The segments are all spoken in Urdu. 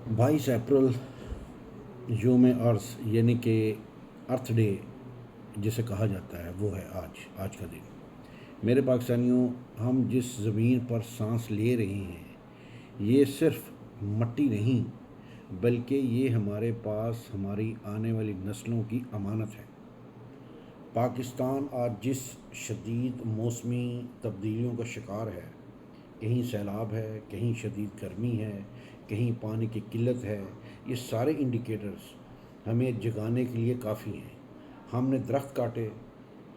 22 اپریل یوم ارض یعنی کہ ارتھ ڈے جسے کہا جاتا ہے وہ ہے آج کا دن۔ میرے پاکستانیوں، ہم جس زمین پر سانس لے رہے ہیں یہ صرف مٹی نہیں بلکہ یہ ہمارے پاس ہماری آنے والی نسلوں کی امانت ہے۔ پاکستان آج جس شدید موسمی تبدیلیوں کا شکار ہے، کہیں سیلاب ہے، کہیں شدید گرمی ہے، کہیں پانی کی قلت ہے، یہ سارے انڈیکیٹرز ہمیں جگانے کے لیے کافی ہیں۔ ہم نے درخت کاٹے،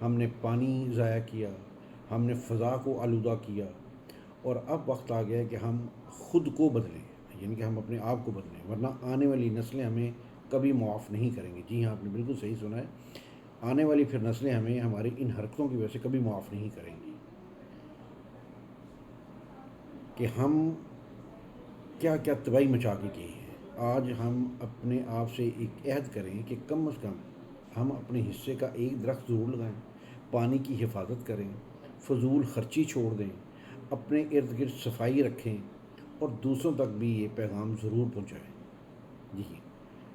ہم نے پانی ضائع کیا، ہم نے فضا کو آلودہ کیا، اور اب وقت آ گیا ہے کہ ہم خود کو بدلیں، یعنی کہ ہم اپنے آپ کو بدلیں، ورنہ آنے والی نسلیں ہمیں کبھی معاف نہیں کریں گی۔ جی ہاں، آپ نے بالکل صحیح سنا ہے، آنے والی پھر نسلیں ہمیں ہماری ان حرکتوں کی وجہ سے کبھی معاف نہیں کریں گی کہ ہم کیا کیا تباہی مچا کے گئے ہیں۔ آج ہم اپنے آپ سے ایک عہد کریں کہ کم از کم ہم اپنے حصے کا ایک درخت ضرور لگائیں، پانی کی حفاظت کریں، فضول خرچی چھوڑ دیں، اپنے ارد گرد صفائی رکھیں، اور دوسروں تک بھی یہ پیغام ضرور پہنچائیں۔ جی،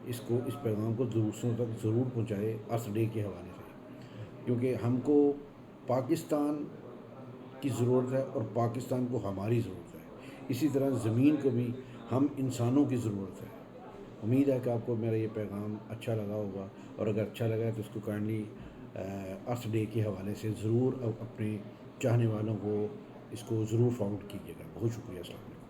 اس پیغام کو دوسروں تک ضرور پہنچائے ارتھ ڈے کے حوالے سے، کیونکہ ہم کو پاکستان کی ضرورت ہے اور پاکستان کو ہماری ضرورت ہے۔ اسی طرح زمین کو بھی ہم انسانوں کی ضرورت ہے۔ امید ہے کہ آپ کو میرا یہ پیغام اچھا لگا ہوگا، اور اگر اچھا لگا ہے تو اس کو کائنڈلی ارتھ ڈے کے حوالے سے ضرور اپنے چاہنے والوں کو اس کو ضرور فارورڈ کیجیے گا۔ بہت شکریہ، السلام علیکم۔